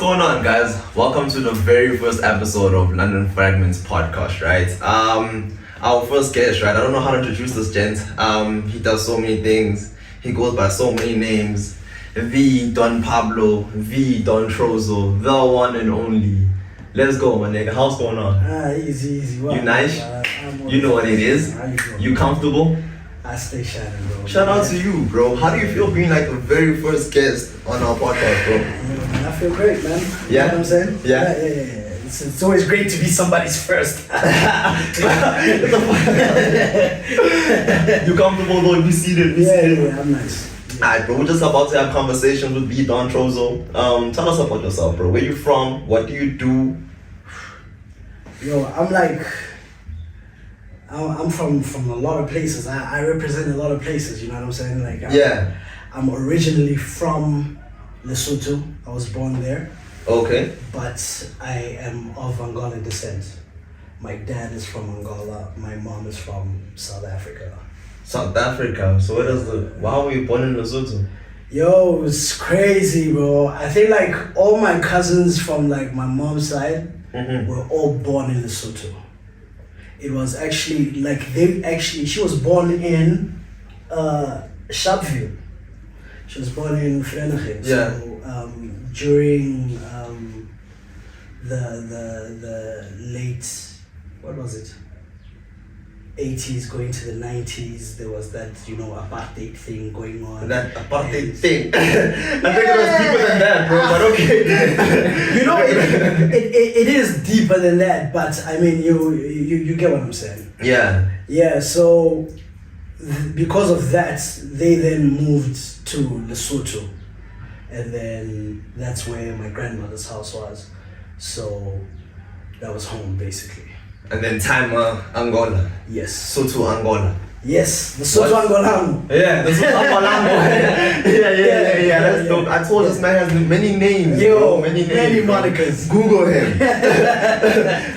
going on, guys? Welcome to the very first episode of London Fragments Podcast, right? Our first guest, right? I don't know how to introduce this gent. He does so many things. He goes by so many names. The Don Pablo, the Don Trozo, the one and only. Let's go, my nigga. How's going on? Easy. You nice? You know what it is? You comfortable? I stay shining, bro. Shout out to you, bro. How do you feel being like the very first guest on our podcast, bro? Man, I feel great, man. You Yeah? know what I'm saying? Yeah. It's always great to be somebody's first. You comfortable though? You seated? Yeah, I'm nice. Alright, bro, we're just about to have conversations with the Don Trozo. Tell us about yourself, bro. Where you from? What do you do? Yo, I'm from a lot of places. I represent a lot of places, you know what I'm saying? Like, I'm originally from Lesotho. I was born there. Okay. But I am of Angolan descent. My dad is from Angola. My mom is from South Africa. South Africa. So why were you born in Lesotho? Yo, it's crazy, bro. I think like all my cousins from like my mom's side were all born in Lesotho. It was actually like she was born in Sharpeville. She was born in Vereeniging. Yeah. So during the late, what was it? 80s going to the 90s, there was that, apartheid thing going on. That apartheid thing. I think it was deeper than that, bro, but okay. It is deeper than that, but I mean, you get what I'm saying. Yeah. Yeah, so because of that, they then moved to Lesotho. And then that's where my grandmother's house was. So that was home, basically. And then Angola. Yes. Soto Angola. Yes, the Soto Angolano. Yeah, the Soto Angolano. yeah. That's dope. I told this man has many names. Yo, many monikers. Google him.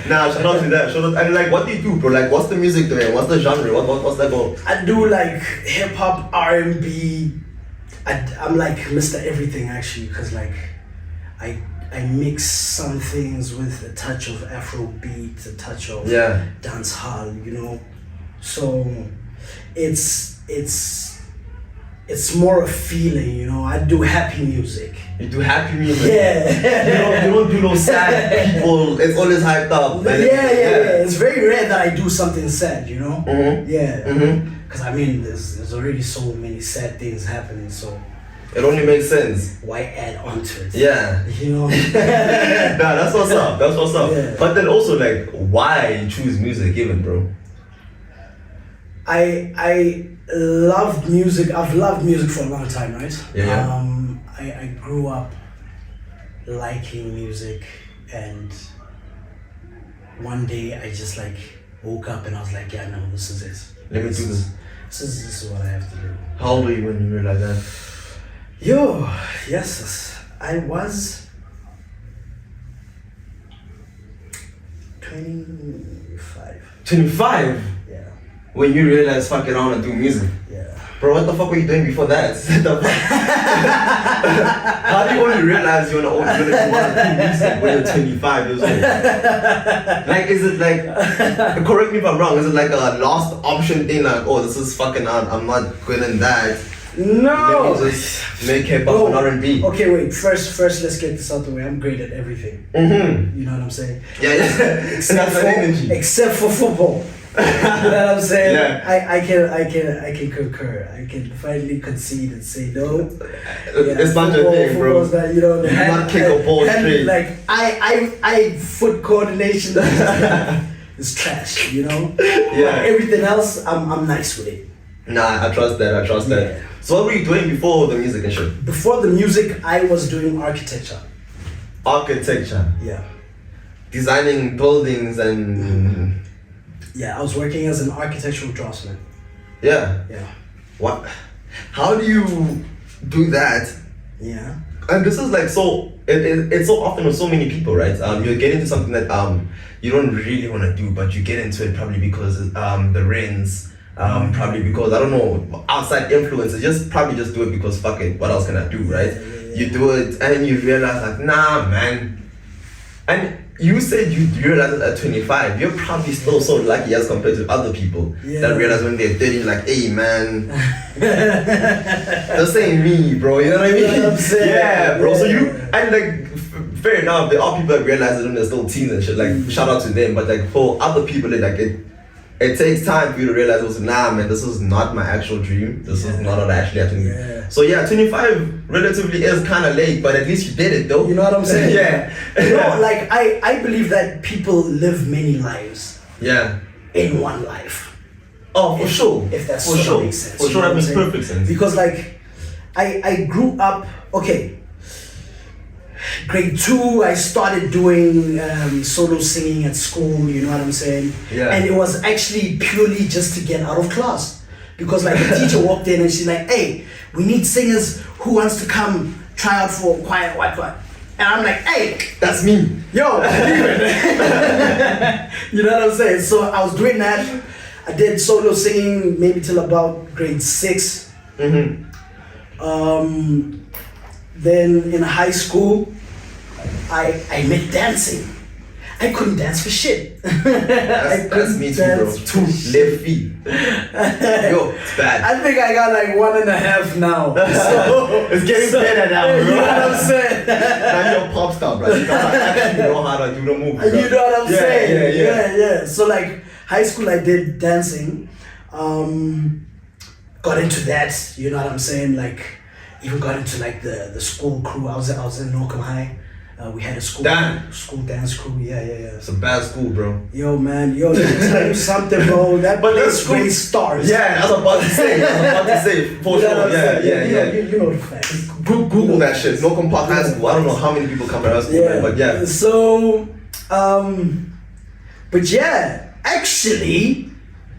Nah, shout out to that. And like, what do you do, bro? Like, what's the music doing? What's the genre? What's that about? I do like hip hop, R&B. I'm like Mr. Everything actually, because like I mix some things with a touch of Afrobeat, a touch of dance hall, So it's more a feeling, I do happy music. You do happy music? Yeah. You don't do no sad people. It's always hyped up. Yeah. It's very rare that I do something sad, Mm-hmm. Yeah. Mm-hmm. Because I mean, there's already so many sad things happening, so it only makes sense. Why add on to it? Yeah. Nah, that's what's up. Yeah. But then also, like, why choose music even, bro? I loved music. I've loved music for a long time, right? Yeah. I grew up liking music, and one day I just like woke up and I was like, yeah, no, this is it. Let me do this. This is what I have to do. How old were you when you realized that? Yo, yes, I was 25. 25? Yeah. When you realized, fuck it, I want to do music. Yeah. Bro, what the fuck were you doing before that? How do you only realize you want to do music when you're 25 years old? Like, is it like, correct me if I'm wrong, is it like a last option thing, like, oh, this is fucking out, I'm not good in that? No! Let me just make hip hop and R&B. Okay, wait, first let's get this out the way. I'm great at everything. Mm-hmm. You know what I'm saying? Yeah. Except for football. You know what I'm saying? Yeah. I can concur. I can finally concede and say no. It's not your thing, bro. That, you not kick a ball straight. Like I foot coordination is trash. Yeah. But everything else, I'm nice with it. Nah, I trust that. Yeah. So what were you doing before the music and shit? Before the music, I was doing architecture. Architecture. Yeah. Designing buildings and. Yeah, I was working as an architectural draftsman. Yeah. What? How do you do that? Yeah. And this is like so. It's so often with so many people, right? You get into something that you don't really want to do, but you get into it probably because the rents. Probably because I don't know, outside influences, probably just do it because fuck it, what else can I do, right? You do it, and then you realize like, nah, man. And you said you realized it at 25. You're probably still so lucky as compared to other people that realize when they're 30, like, hey, man. This ain't me, bro. You know what I mean? You know what I'm saying? Yeah, bro. So and like, fair enough, there are people that realize it when they're still teens and shit. Like, shout out to them. But like, for other people, it takes time for you to realize also, nah, man, this is not my actual dream. This is not what I actually have to do. Yeah. So yeah, 25 relatively is kind of late, but at least you did it though. You know what I'm saying? Yeah. You know, like I believe that people live many lives. Yeah. In one life. Oh, for sure. If that's for sure. makes sense. For sure, that makes perfect sense. Because like, I grew up. Okay. Grade 2, I started doing solo singing at school, you know what I'm saying? Yeah. And it was actually purely just to get out of class. Because like the teacher walked in and she's like, hey, we need singers who wants to come try out for choir, what. And I'm like, hey, that's me. Yo, you know what I'm saying? So I was doing that. I did solo singing maybe till about grade 6. Then in high school, I met dancing. I couldn't dance for shit. That's me too, bro. 2 left feet. Yo, it's bad. I think I got like 1.5 now. So, it's getting better now, bro. You know what I'm saying? Now you're a pop star, bro. You actually know how to do the move, bro. You know what I'm saying? Yeah. So like high school, I did dancing. Got into that. You know what I'm saying? Like even got into like the school crew. I was in Norcom High. We had a school dance crew. Yeah. It's a bad school, bro. Yo, man. Let me tell you something, bro. That place raised stars. Yeah, I was about to say. For sure. Yeah. You know the facts. Google that shit. London Park High School. I don't know how many people come to our school, man, but yeah. So, but yeah, actually,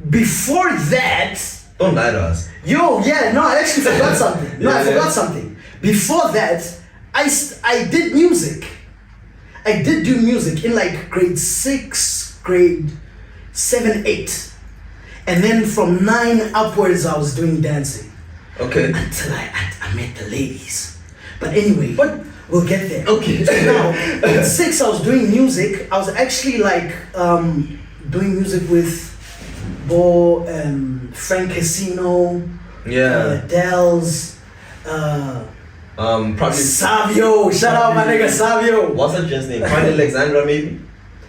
before that. Don't lie to us. I actually forgot something. I forgot something. Before that, I did music. I did do music in like grade 6, grade 7, 8. And then from 9 upwards, I was doing dancing. Okay. Until I met the ladies. But anyway, we'll get there. Okay. So now, grade 6, I was doing music. I was actually like doing music with Bo and Frank Casino. Yeah. Dells. Probably Savio, shout out my nigga Savio. What's that gent's name? Pani Alexandra, maybe?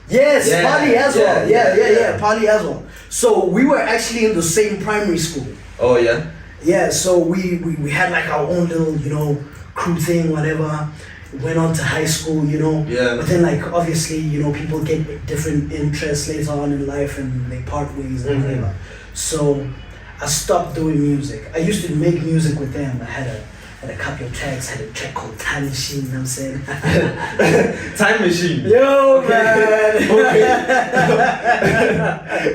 Yes, Polly as well. Yeah, Polly as well. So we were actually in the same primary school. Oh yeah? Yeah, so we had like our own little, crew thing, whatever. Went on to high school, Yeah. But then like obviously, people get different interests later on in life and they part ways and whatever. So I stopped doing music. I used to make music with them. I had a couple of tracks, had a track called Time Machine, you know what I'm saying? Time Machine. Yo, man. Okay.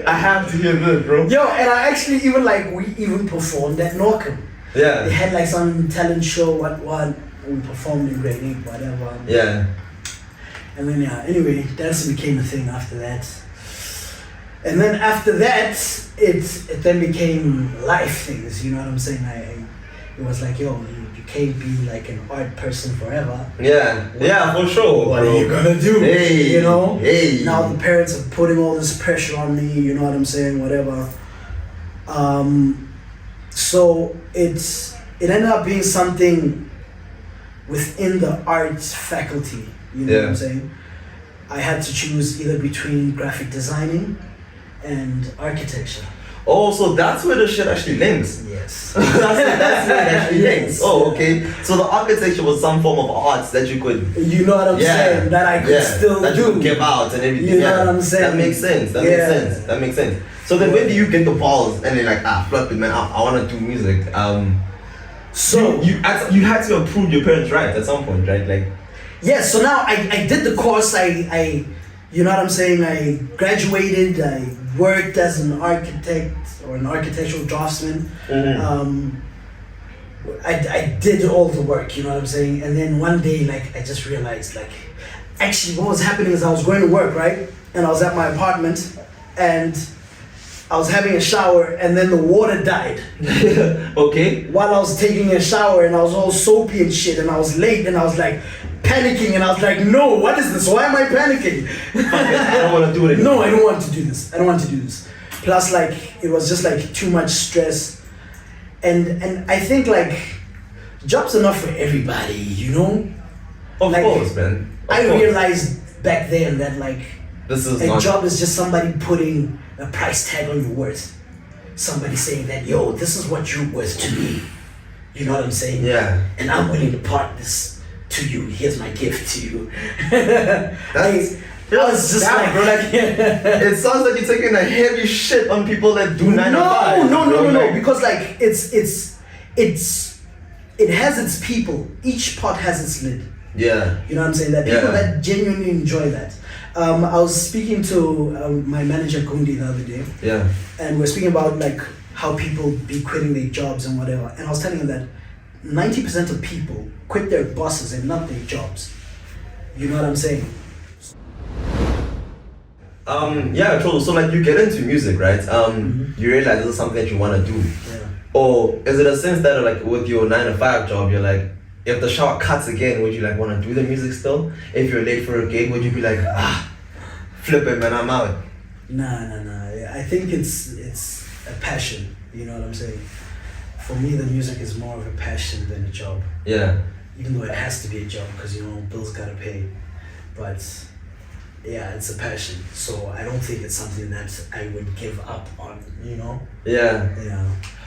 I have to hear this, bro. Yo, and I actually we performed at Norcom. Yeah. They had like some talent show, what. We performed in grade 8, whatever. Yeah. And then anyway, dancing became a thing after that. And then after that, it then became life things, you know what I'm saying? It was like, yo, you can't be like an art person forever. Yeah, for sure. What are you gonna do? Hey, Hey. Now the parents are putting all this pressure on me, you know what I'm saying? Whatever. So it ended up being something within the arts faculty, you know what I'm saying? I had to choose either between graphic designing and architecture. Oh, so that's where the shit actually links. Yes. that's where it actually links. Oh, okay. So the architecture was some form of arts that you could. You know what I'm saying? That I could still that do. You could give out and everything. You know what I'm saying? That makes sense. That makes sense. So then, where do you get the balls and then like flip it, man? I want to do music. So you had to approve your parents' right at some point, right? Like. Yeah. So now I did the course. I you know what I'm saying? I graduated. I worked as an architect or an architectural draftsman. I did all the work, you know what I'm saying? And then one day, like, I just realized, like, actually what was happening is I was going to work, right? And I was at my apartment and I was having a shower and then the water died. Okay. While I was taking a shower and I was all soapy and shit and I was late and I was like panicking and I was like, no, what is this? Why am I panicking? I don't want to do it anymore. No, I don't want to do this. I don't want to do this. Plus, like, it was just like too much stress. And I think like jobs are not for everybody, you know? Of like, course, man. Of I course. realized back then that like This is a not job is just somebody putting a price tag on your worth. Somebody saying that, yo, this is what you're worth to me. You know what I'm saying? Yeah. And I'm willing to part this to you. Here's my gift to you. That's I was just damn, like, bro, like it sounds like you're taking a heavy shit on people that do 9 to 5. No, like, because like it has its people. Each pot has its lid. Yeah. You know what I'm saying? That people that genuinely enjoy that. I was speaking to my manager Gundi the other day. Yeah. And we're speaking about like how people be quitting their jobs and whatever. And I was telling him that 90% of people quit their bosses and not their jobs. You know what I'm saying? Yeah, true. So like you get into music, right? You realize this is something that you want to do. Yeah. Or is it a sense that like with your 9 to 5 job, you're like, if the shower cuts again, would you like want to do the music still? If you're late for a gig, would you be like, flip it, man, I'm out? Nah. I think it's a passion. You know what I'm saying? For me, the music is more of a passion than a job. Yeah. Even though it has to be a job because, you know, bills gotta pay. But yeah, it's a passion. So I don't think it's something that I would give up on, you know? Yeah. Yeah.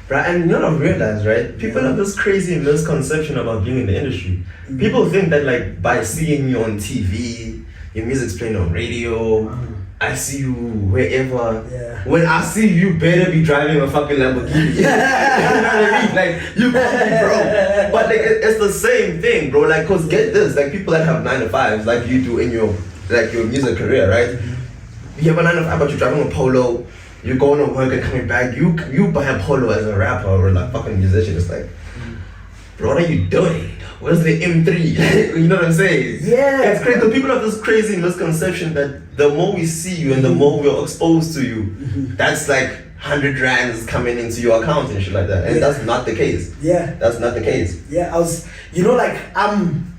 Right, and you know what I've realized, right? People have this crazy misconception about being in the industry. Mm. People think that like by seeing you on TV, your music's playing on radio, I see you wherever. Yeah. When I see you, better be driving a fucking Lamborghini. You know what I mean? Like you call me bro. But like it's the same thing, bro. Like, cause get this, like people that have 9 to 5s, like you do in your music career, right? You have a 9 to 5, but you're driving a Polo. You're going to work and coming back. You buy a Polo as a rapper or like fucking musician. It's like, bro, what are you doing? Where's the M3? You know what I'm saying? Yeah. It's crazy. The people have this crazy misconception that the more we see you and the more we're exposed to you, that's like 100 rands coming into your account and shit like that. And that's not the case. Yeah. That's not the case. Yeah, I was, you know, like I'm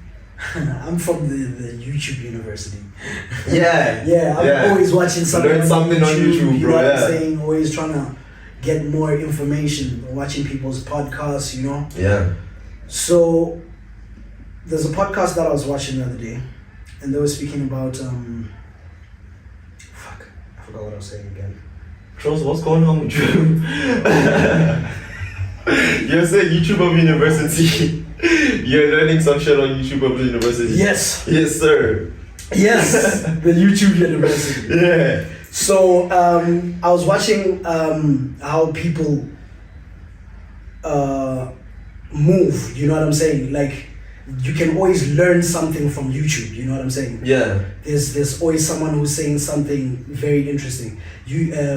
from the YouTube university. Yeah. I'm always watching something, Learn something on YouTube, you bro. know what I'm Yeah. saying? Always trying to get more information, watching people's podcasts, you know? Yeah. So there's a podcast that I was watching the other day, and they were speaking about I forgot what I was saying again. Trozo, what's going on with you? You're saying YouTube of University. You're learning some shit on YouTube of University. Yes. Yes, sir. Yes, the YouTube university. Yeah. So I was watching how people move, you know what I'm saying? Like you can always learn something from YouTube, you know what I'm saying? Yeah. There's always someone who's saying something very interesting.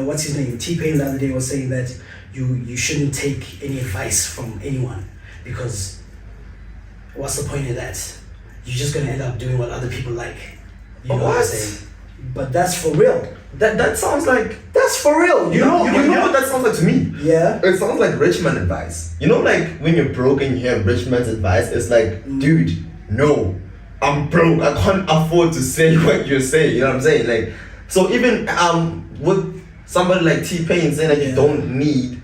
What's his name? T-Pain the other day was saying that you shouldn't take any advice from anyone because what's the point of that? You're just gonna end up doing what other people like. You know what I'm saying? But that's for real. That sounds like That's for real. you know what that sounds like to me? Yeah. It sounds like rich man advice. You know, like when you're broke and you hear rich man's advice, it's like, dude, no, I'm broke. I can't afford to say what you're saying. You know what I'm saying? Like, so even with somebody like T-Pain saying that you don't need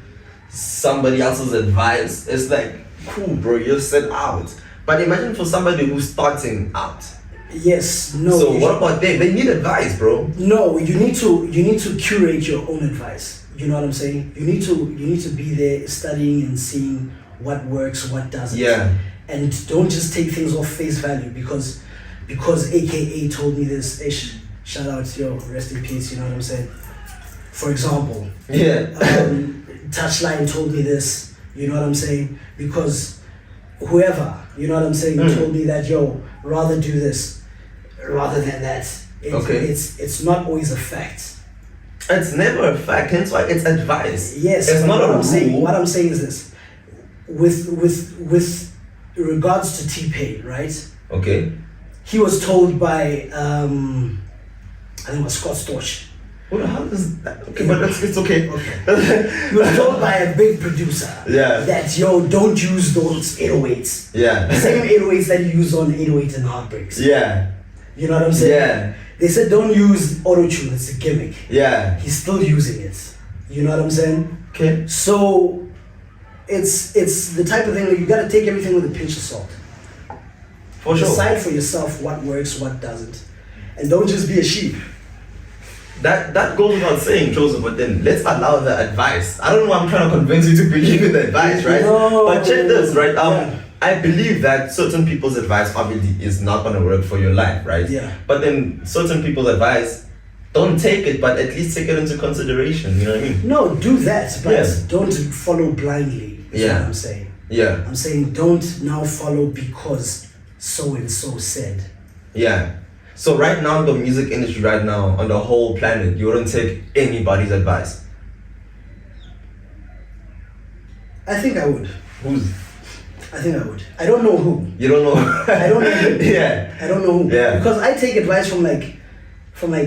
somebody else's advice, it's like, cool, bro, you're set out. But imagine for somebody who's starting out. Yes. No. So what about them? They need advice, bro. No, you need to curate your own advice. You know what I'm saying? You need to be there studying and seeing what works, what doesn't. Yeah. And don't just take things off face value because AKA told me this. Shout out, yo, rest in peace. You know what I'm saying? For example. Yeah. Touchline told me this. You know what I'm saying? Because whoever, you know what I'm saying, told me that, yo, rather do this rather than that. It's not always a fact. It's never a fact, hence why it's advice. Yes, it's not what a I'm saying. rule. What I'm saying is this: with regards to T-Pain, right? Okay. He was told by I think it was Scott Storch. What the hell is that? Okay, but it's okay. Okay. You were told by a big producer that, yo, don't use those 808s. Yeah. The same 808s that you use on 808 and Heartbreaks. Yeah. You know what I'm saying? Yeah. They said don't use auto-tune, it's a gimmick. Yeah. He's still using it. You know what I'm saying? Okay. So it's the type of thing that you gotta take everything with a pinch of salt. For sure. Decide for yourself what works, what doesn't. And don't just be a sheep. That goes without saying, Trozo, but then let's allow the advice. I don't know why I'm trying to convince you to believe in the advice, right? No. But check this, right? Yeah. I believe that certain people's advice obviously is not going to work for your life, right? Yeah. But then certain people's advice, don't take it, but at least take it into consideration, you know what I mean? No, do that, but don't follow blindly, is what I'm saying. Yeah. I'm saying don't now follow because so-and-so said. Yeah. So right now, the music industry right now, on the whole planet, you wouldn't take anybody's advice. I think I would. Who's? I think I would. I don't know who. You don't know? I don't know who. Yeah. I don't know who. Yeah. Because I take advice from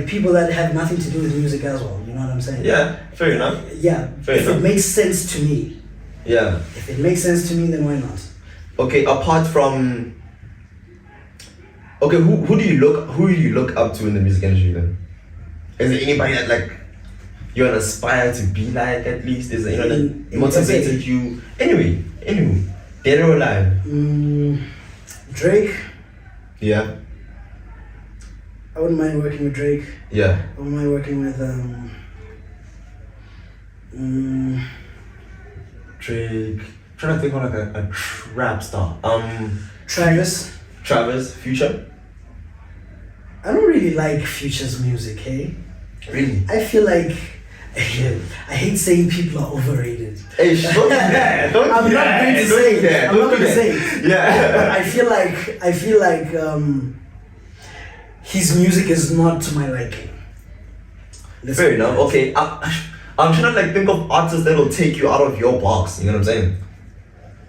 people that have nothing to do with music as well. You know what I'm saying? Yeah, fair enough. Yeah. Fair if enough. it makes sense to me. Yeah. If it makes sense to me, then why not? Okay, apart from... Okay, who do you look up to in the music industry then? Is there anybody that like you aspire to be like at least? Is there anyone that motivated you? Anyway, dead or alive? Drake. Yeah. I wouldn't mind working with Drake. Yeah. I wouldn't mind working with Drake. Trying to think of like a rap star. Travis, Future. I don't really like Future's music, hey? Really? I feel like I hate saying people are overrated. Hey, don't do that. Don't I'm do not that. going to Don't say do it. that. I'm Don't not do going to that. say it. Yeah. But I feel like his music is not to my liking. Fair enough. Okay. I'm trying to like think of artists that will take you out of your box. You know what I'm saying?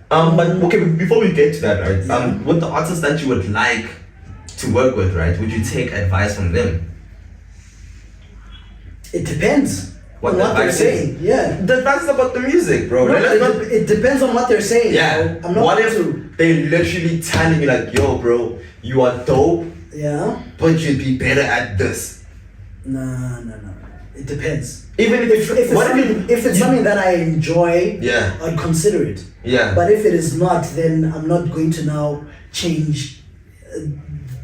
But okay, before we get to that, right? With the artists that you would like to work with, right? Would you take advice from them? It depends what on what they're saying. Yeah. The advice is about the music, bro. No, it depends on what they're saying. Yeah. I'm not what if they literally telling you like, yo, bro, you are dope. Yeah. But you'd be better at this. No. It depends. Even if it's something that I enjoy, I'd consider it. Yeah. But if it is not, then I'm not going to now change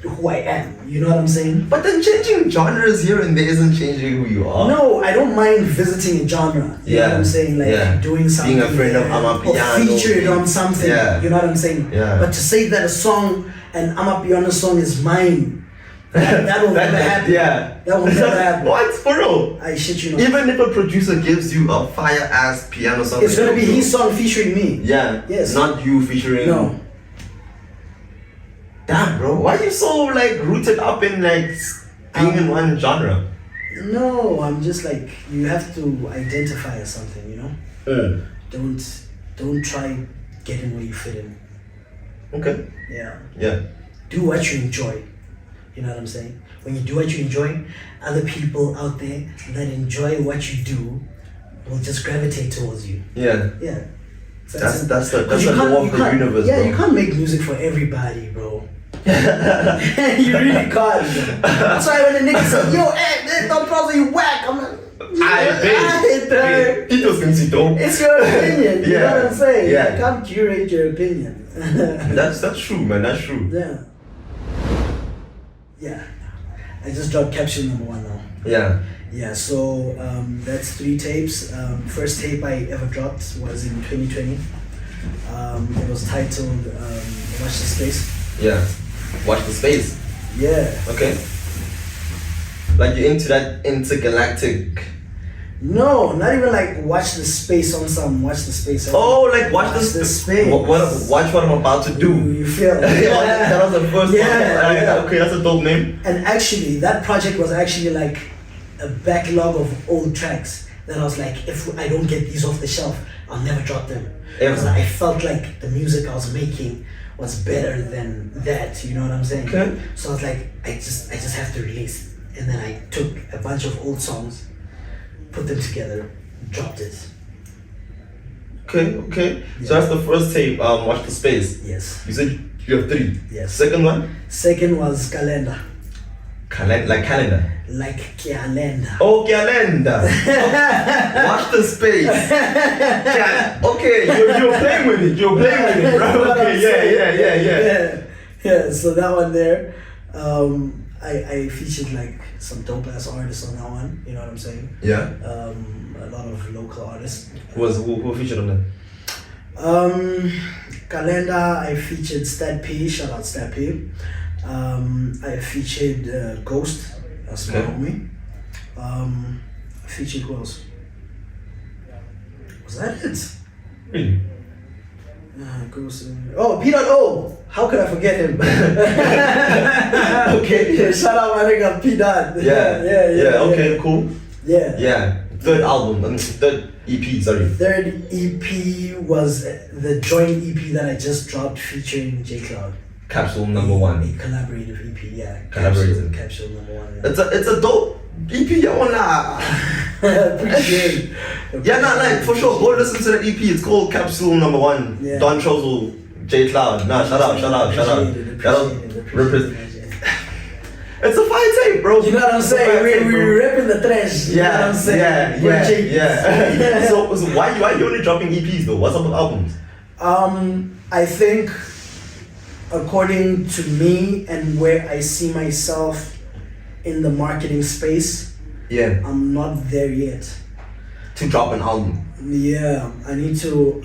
who I am. You know what I'm saying? But then changing genres here and there isn't changing who you are. No, I don't mind visiting a genre. You know what I'm saying? Like doing something. Being a friend of Amapiano. Or featured on something. Yeah. You know what I'm saying? Yeah. But to say that a song, an Amapiano song is mine, that will never happen. Yeah. That will never happen. What? For real? I shit you not. Even if a producer gives you a fire ass piano song, it's gonna be his song featuring me. Yeah. Yes. Not you featuring. No. Damn, bro. Why are you so like rooted up in like being in one genre? No, I'm just like, you have to identify as something, you know? Don't try getting where you fit in. Okay. Yeah. Do what you enjoy. You know what I'm saying? When you do what you enjoy, other people out there that enjoy what you do will just gravitate towards you. Yeah. Yeah. So that's the law of the universe, yeah, bro. you can't make music for everybody, bro. You really can't. That's why when the niggas say, yo, hey, Don Trozo, you whack, I'm like, it was dope. it's your opinion, you know what I'm saying? Yeah. I can't curate your opinion. That's true, man, that's true. Yeah. I just dropped caption number 1 now. Yeah, so that's 3 tapes. First tape I ever dropped was in 2020. It was titled Watch the Space. Yeah. Watch the Space. Yeah. Okay. Like you're into that intergalactic. No, not even like watch the space on some watch the space. Oh, like watch the space. Watch what I'm about to do. You feel? That was the first one. Yeah. Okay, that's a dope name. And actually, that project was actually like a backlog of old tracks that I was like, if I don't get these off the shelf, I'll never drop them. Because I felt like the music I was making was better than that. You know what I'm saying? Okay. So I was like, I just have to release. And then I took a bunch of old songs put them together, dropped it. Okay. So that's the first tape. Watch the Space. Yes. You said you have 3. Yes. Second one? Second was Calendar. Like calendar. Like calendar. Oh, calendar. Watch the Space. Okay, you're playing with it. You're playing with it, bro. Okay, yeah. So that one there, I featured like some dope ass artists on that one. You know what I'm saying? Yeah. A lot of local artists. Who featured on that? Calendar, I featured Stat P. Shout out Stat P. I featured Ghost. That's my homie. I featured who else? Was that it? Really? Ghost. Oh, P.O. How could I forget him? Okay. Yeah, shout out my nigga P.Dot. Yeah. Okay, cool. Yeah. Third album, third EP, sorry. Third EP was the joint EP that I just dropped featuring J Cloud. Capsule number 1. A collaborative EP, yeah. Collaborative. Capsule number 1. Yeah. It's a dope EP, I wanna. Appreciate. Yeah, like for sure. Go listen to the EP. It's called Capsule number 1. Yeah. Don Trozo, J Cloud. Shout out. It's a fire tape, bro. You know what I'm saying? We're ripping the trash. You know what I'm saying? Yeah. So why you only dropping EPs though? What's up with albums? I think according to me and where I see myself in the marketing space, I'm not there yet. To drop an album. Yeah, I need to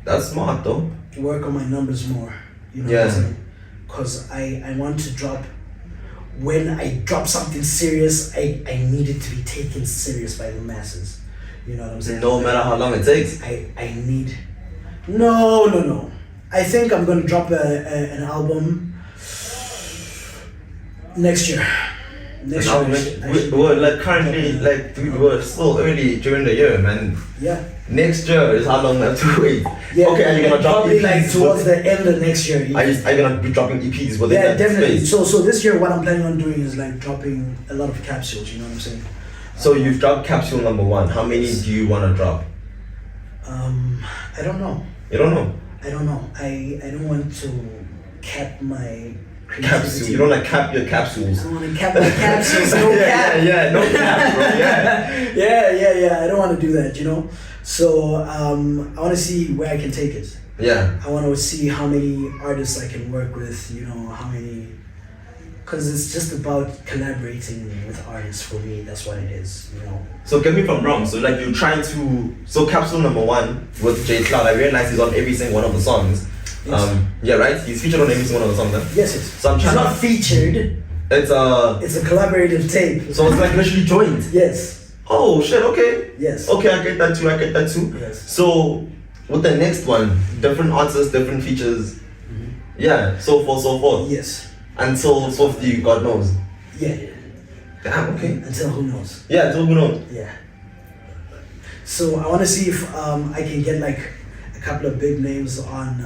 That's smart though. work on my numbers more. You know what I'm saying? Because I want to drop. When I drop something serious, I need it to be taken serious by the masses. You know what I'm saying? No matter how long it takes. I need. No. I think I'm gonna drop an album next year. We're like currently we're still early during the year, man. Yeah. Next year is how long we have to wait. Yeah. Okay, are you gonna drop probably EPs? Like towards the end of next year. Are you gonna be dropping EPs within Yeah, that definitely. space? So this year, what I'm planning on doing is like dropping a lot of capsules. You know what I'm saying? So you've dropped capsule number 1. How many do you want to drop? I don't know. You don't know. I don't know. I don't want to cap my creativity. Capsule. You don't like cap your capsules. I don't want to cap my capsules. No cap. Yeah. No cap, bro. Yeah. Yeah. I don't want to do that. You know. So I want to see where I can take it. Yeah. I want to see how many artists I can work with. You know how many. Because it's just about collaborating with artists for me. That's what it is, you know. So get me if I'm wrong. So like you're trying to. So capsule number 1 with J Cloud. I realize he's on every single one of the songs. Yes. Yeah, right. He's featured on every single one of the songs. Then? Yes. So I'm He's trying not featured. It's a collaborative tape. So it's like literally joined. Yes. Oh shit. Okay. Yes. Okay, I get that too. Yes. So with the next one, different artists, different features. Mm-hmm. Yeah. So forth. Yes. Until Softy, God knows. Yeah. Damn, okay. Until who knows? Yeah, until who knows. Yeah. So I want to see if I can get like a couple of big names on.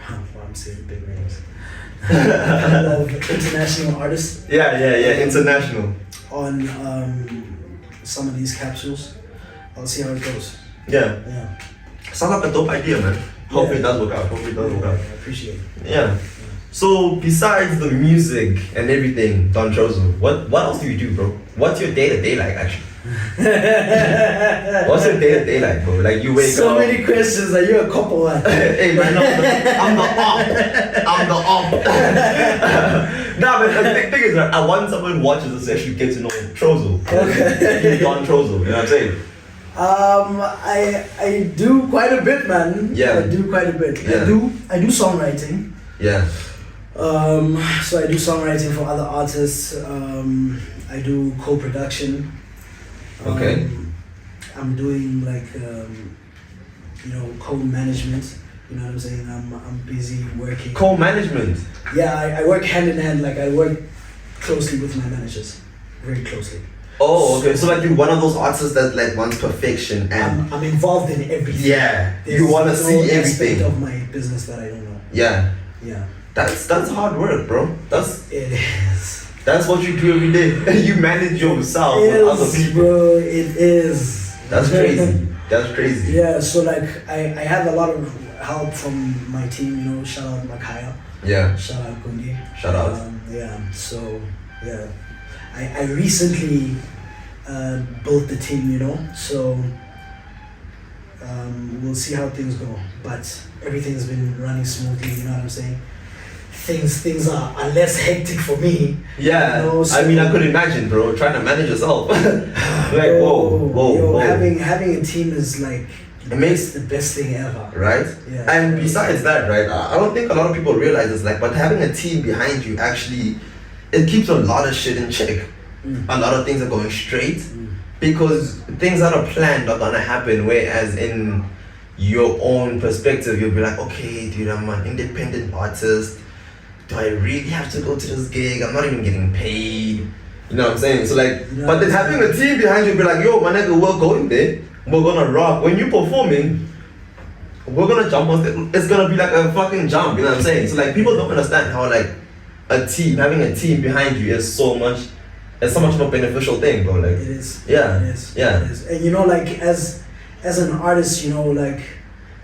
I'm saying big names. A couple of international artists. Yeah. International. On some of these capsules. I'll see how it goes. Yeah. Sounds like a dope idea, man. Hopefully it does work out. I appreciate it. Yeah. So besides the music and everything, Don Trozo, what else do you do, bro? What's your day-to-day like, actually? What's your day-to-day like, bro? Like you wake up. So many questions. Are you a couple? Hey man, I'm the op. Nah, but the thing is, I want someone who watches this to actually get to know Trozo. Okay. Don Trozo, you know what I'm saying? I do quite a bit, man. Yeah. I do quite a bit. Yeah. I do songwriting. Yeah. So I do songwriting for other artists. I do co-production. Okay. I'm doing like co-management. You know what I'm saying? I'm busy working. Co-management. Yeah, I work hand in hand. Like I work closely with my managers, very closely. Oh, okay. So like you're one of those artists that like wants perfection and I'm involved in everything. Yeah. There's You wanna no see aspect everything of my business that I don't know. Yeah. Yeah. That's hard work, bro. It is. That's what you do every day. You manage yourself with other people. Bro, it is. That's crazy. That's crazy. Yeah, so like I have a lot of help from my team, you know, shout out Makaya. Yeah. Shout out Gundi. Shout out. Yeah, so yeah. I recently built the team, you know, so we'll see how things go. But everything's been running smoothly, you know what I'm saying? Things are less hectic for me. Yeah, you know, so I mean, I could imagine, bro, trying to manage yourself. Like, whoa. Having a team is like it makes the best thing ever. Right? Yeah. And besides that, right, I don't think a lot of people realize this, like, but having a team behind you actually, it keeps a lot of shit in check. A lot of things are going straight because things that are planned are gonna happen, whereas in your own perspective, you'll be like, okay, dude, I'm an independent artist. Do I really have to go to this gig? I'm not even getting paid. You know what I'm saying? So like, but then having a team behind you, be like, yo, my nigga, we're going there. We're gonna rock. When you're performing, we're gonna jump on stage. It's gonna be like a fucking jump. You know what I'm saying? So like, people don't understand how like having a team behind you is so much of a beneficial thing, bro. Like, it is. Yeah. It is. Yeah. It is. And you know, like as an artist, you know, like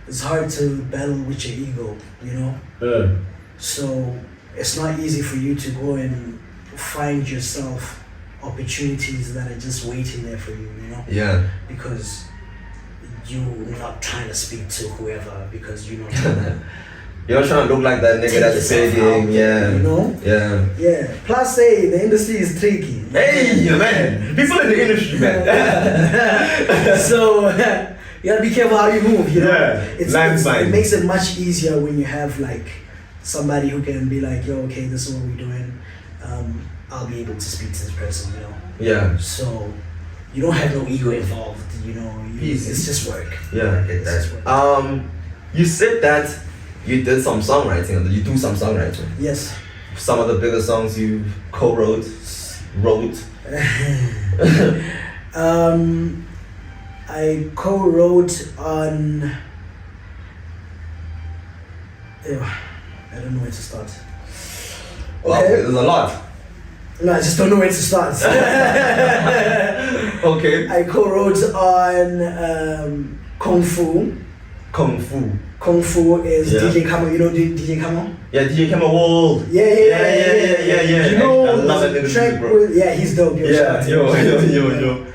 it's hard to battle with your ego, you know. Yeah. So it's not easy for you to go and find yourself opportunities that are just waiting there for you, you know? Yeah. Because you're not trying to speak to whoever because you're not trying to You're not trying to look like that nigga that's begging, yeah. You know? Yeah. Yeah. Plus, hey, the industry is tricky. Hey, man. People in the industry, man. So, you gotta be careful how you move, you know? Yeah. It makes it much easier when you have like somebody who can be like, yo, okay, this is what we're doing. I'll be able to speak to this person, you know? Yeah. So you don't have no ego involved, you know? It's just work. Yeah, I get that. You said that you did some songwriting, you do some songwriting. Yes. Some of the biggest songs you wrote. I co-wrote on I don't know where to start. Well, okay, there's a lot. No, I just don't know where to start. Okay. I co-wrote on Kung Fu. Kung Fu. Kung Fu is DJ Kamo. You know DJ Kamo? Yeah, DJ Kamo World. Yeah. You know, I love that nigga, track bro. with, yeah, he's dope. Yo, Yo.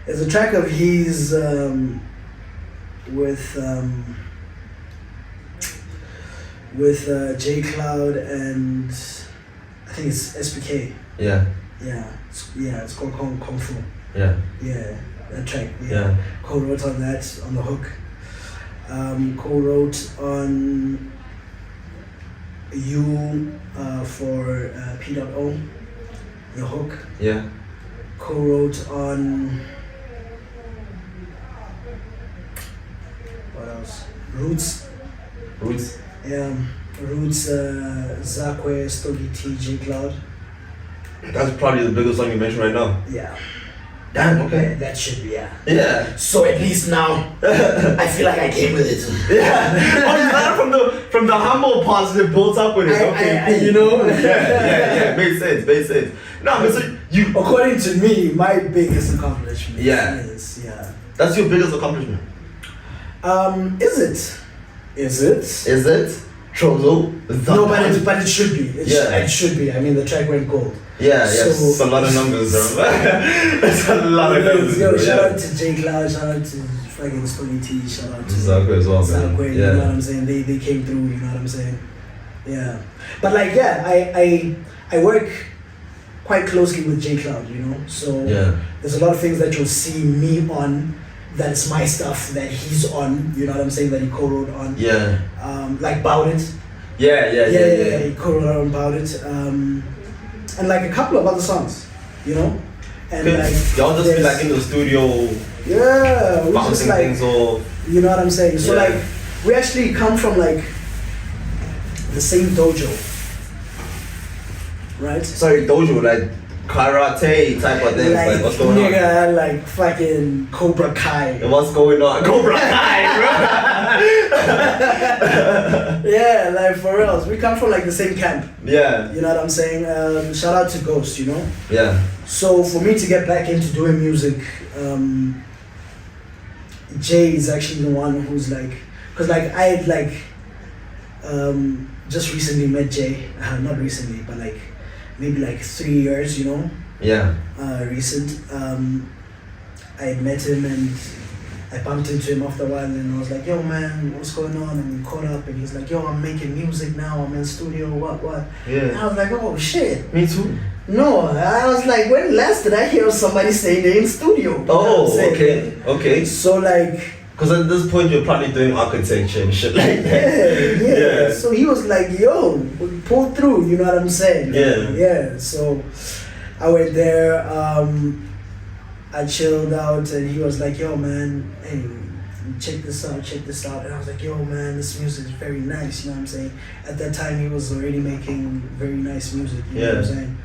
There's a track of his with J Cloud and I think it's SPK. Yeah. It's called Kung Fu. Yeah. Yeah, that track. Yeah. Co-wrote on that on the hook. Co-wrote on You for P.O. the hook. Yeah. Co-wrote on what else? Roots. Yeah, Roots, Zakwe, Stogie T, J Cloud. That's probably the biggest song you mentioned right now. Yeah. Damn, okay. That should be, yeah. Yeah. So at least now, I feel like I came with it. Yeah. You started from the humble parts that built up with it. Okay, you know? Yeah. Makes sense. No, but so you... According to me, my biggest accomplishment is... Yeah. That's your biggest accomplishment? Is it? Trozo? No, but it should be. It should be. I mean, the track went gold. Yeah, so, it's a lot of numbers, bro. It's a lot of numbers. Yo, shout out to J Cloud, shout out to fucking Stogie T, shout out to Zakwe as well, man. Zakwe, you know what I'm saying? They came through, you know what I'm saying? Yeah. But like, yeah, I work quite closely with J Cloud, you know? So there's a lot of things that you'll see me on that's my stuff that he's on, you know what I'm saying, that he co-wrote on. Yeah. Like Bout It. Yeah. He co-wrote on Bout It. And like a couple of other songs, you know? And like y'all just be like in the studio. Yeah, we just like things off. You know what I'm saying? So like we actually come from like the same dojo. Right? Sorry, dojo, like karate type of thing. Like what's going on? Like fucking Cobra Kai. What's going on? Cobra Kai, bro. Yeah, like for reals. We come from like the same camp. Yeah. You know what I'm saying? Shout out to Ghost, you know? Yeah. So for me to get back into doing music, Jay is actually the one who's like, because like I had like just recently met Jay, not recently, but like maybe like 3 years, you know? Yeah. Recent. I had met him and I bumped into him after a while and I was like, yo man, what's going on? And we caught up and he's like, yo, I'm making music now, I'm in studio, what? Yeah. And I was like, oh shit. Me too. No, I was like, when last did I hear somebody saying they're in studio? You know what I'm saying? Okay. So like, because at this point you're probably doing architecture and shit like that. yeah. So he was like, yo, pull through, you know what I'm saying? Yeah. So I went there, I chilled out and he was like, yo man, hey, check this out. And I was like, yo man, this music is very nice, you know what I'm saying? At that time he was already making very nice music, you know what I'm saying?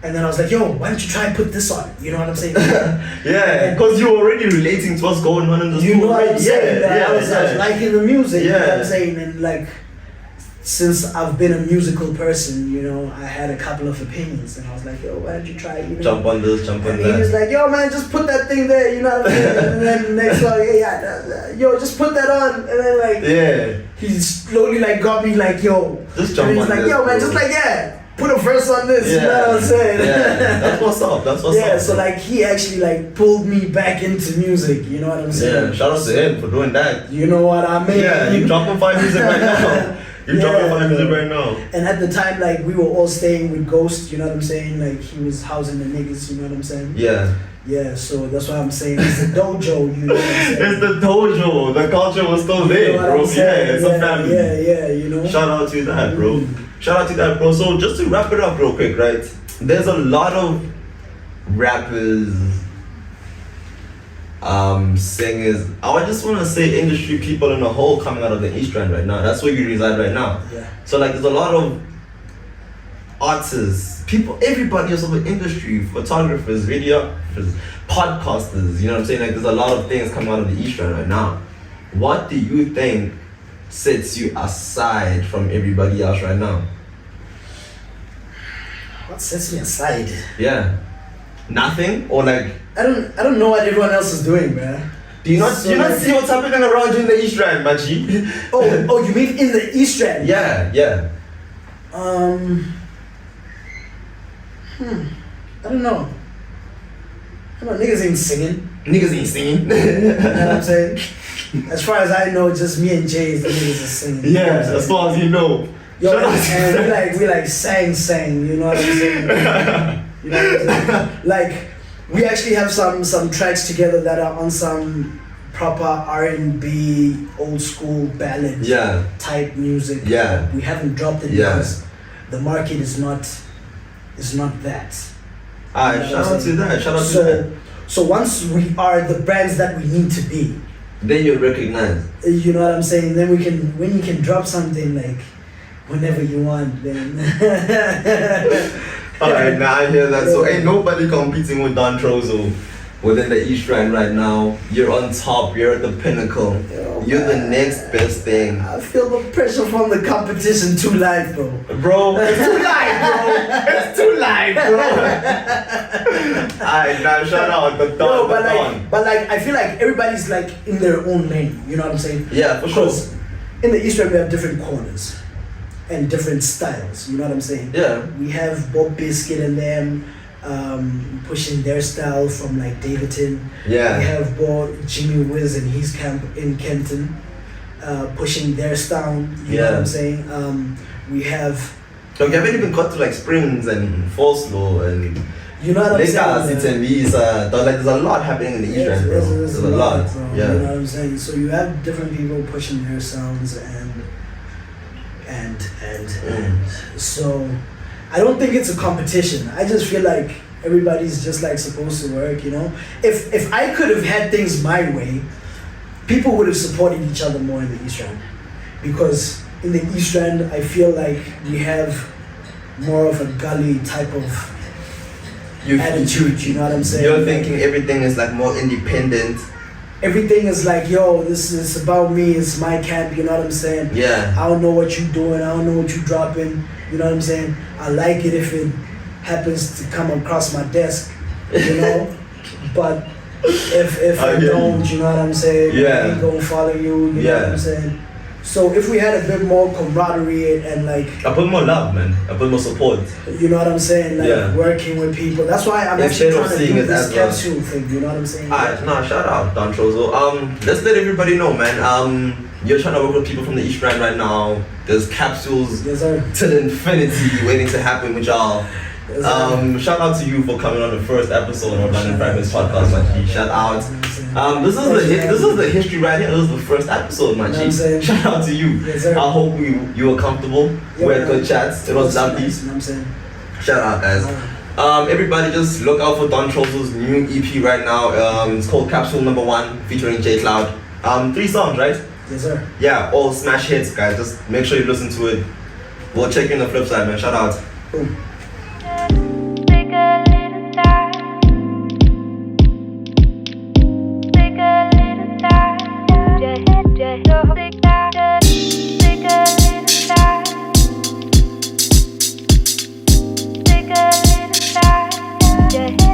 And then I was like, yo, why don't you try and put this on? You know what I'm saying? Yeah, because you're already relating to what's going on in the You know what I'm saying? I was yeah. liking the music, you know what I'm saying? And like, since I've been a musical person, you know, I had a couple of opinions and I was like, yo, why don't you try, you know? Jump on this, jump on and that. he was like, yo man, just put that thing there, you know what I'm saying? And then next one, yo, just put that on. And then like, he slowly like got me like, yo. Just jump and on he's like, this, yo man, bro. just like, put a verse on this, you know what I'm saying? Yeah, that's what's up, so like he actually like pulled me back into music, you know what I'm saying? Yeah, shout out to him for doing that. You know what I mean? Yeah, you dropping fire music right now. Dropping fire music right now. And at the time, like we were all staying with Ghost, you know what I'm saying? Like he was housing the niggas, you know what I'm saying? Yeah. Yeah, so that's why I'm saying it's a dojo, you know what I'm saying? It's the dojo. The culture was still there, bro. Yeah, it's a family. Yeah, you know. Shout out to that, bro. Shout out to that, bro. So just to wrap it up real quick, right? There's a lot of rappers, singers. I just want to say industry people in the whole coming out of the East End right now. That's where you reside right now. Yeah. So like there's a lot of artists, people, everybody else of the industry, photographers, videographers, podcasters, you know what I'm saying? Like there's a lot of things coming out of the East End right now. What do you think sets you aside from everybody else right now? What sets me aside? Yeah. Nothing? Or like I don't know what everyone else is doing, man. do you not see what's happening around you in the East End, Machi? Oh, you mean in the East End? Yeah. I don't know. Niggas ain't singing. Niggas ain't singing. You know what I'm saying? As far as I know, just me and Jay is the niggas are singing. Yeah, as far as you know. Yo, and we like sang, you know what I'm saying? You know what I'm saying? Like, we actually have some tracks together that are on some proper R&B, old school ballad type music. Yeah. We haven't dropped it because the market is not that. Alright, shout out to that. So once we are the brands that we need to be, then you're recognized. You know what I'm saying? Then when you can drop something like whenever you want, then. Alright, now I hear that. So ain't nobody competing with Don Trozo within the East Rand right now. You're on top, you're at the pinnacle. You're the next best thing. I feel the pressure from the competition too live, bro. Bro, it's too live, bro. It's too live, bro. Alright, now shout out the Don. But I feel like everybody's like in their own lane. You know what I'm saying? Yeah, for sure. Because in the East End we have different corners and different styles. You know what I'm saying? Yeah. We have Bob Biscuit and them pushing their style from like Davidton. Yeah. We have Jimmy Wiz and his camp in Kempton pushing their style. You know what I'm saying? We have. So you haven't even got to like Springs and Folslow and. You know what I'm saying? There's a lot happening in the East End, bro. There's a lot. Bro. Yeah. You know what I'm saying? So you have different people pushing their sounds and so I don't think it's a competition. I just feel like everybody's just like supposed to work, you know? If I could have had things my way, people would have supported each other more in the East End. Because in the East End, I feel like we have more of a gully type of attitude, you know what I'm saying? You're thinking everything is like more independent. everything is like, yo, this is about me, it's my camp, you know what I'm saying? Yeah. I don't know what you're doing, I don't know what you're dropping, you know what I'm saying? I like it if it happens to come across my desk, you know? But if I don't, you know what I'm saying? Yeah. I ain't gonna follow you, you know what I'm saying? So if we had a bit more camaraderie and like I put more love, man. I put more support. You know what I'm saying? Like working with people. That's why I'm actually trying to do this capsule thing. You know what I'm saying? Alright, nah, shout out Don Trozo. Let's let everybody know, man. You're trying to work with people from the East Rand right now. There's capsules to the infinity waiting to happen with y'all. Shout out to you for coming on the first episode of London Fragments Podcast, my G. Shout out. This is the history right here. This is the first episode, my G. Shout out to you. I hope you were comfortable. We had good chats. It was lovely. Shout out, guys. Everybody just look out for Don Trozo's new EP right now. It's called Capsule Number 1 featuring J Cloud. 3 songs, right? Yes, sir. Yeah, all smash hits, guys. Just make sure you listen to it. We'll check you on the flip side, man. Shout out. Boom.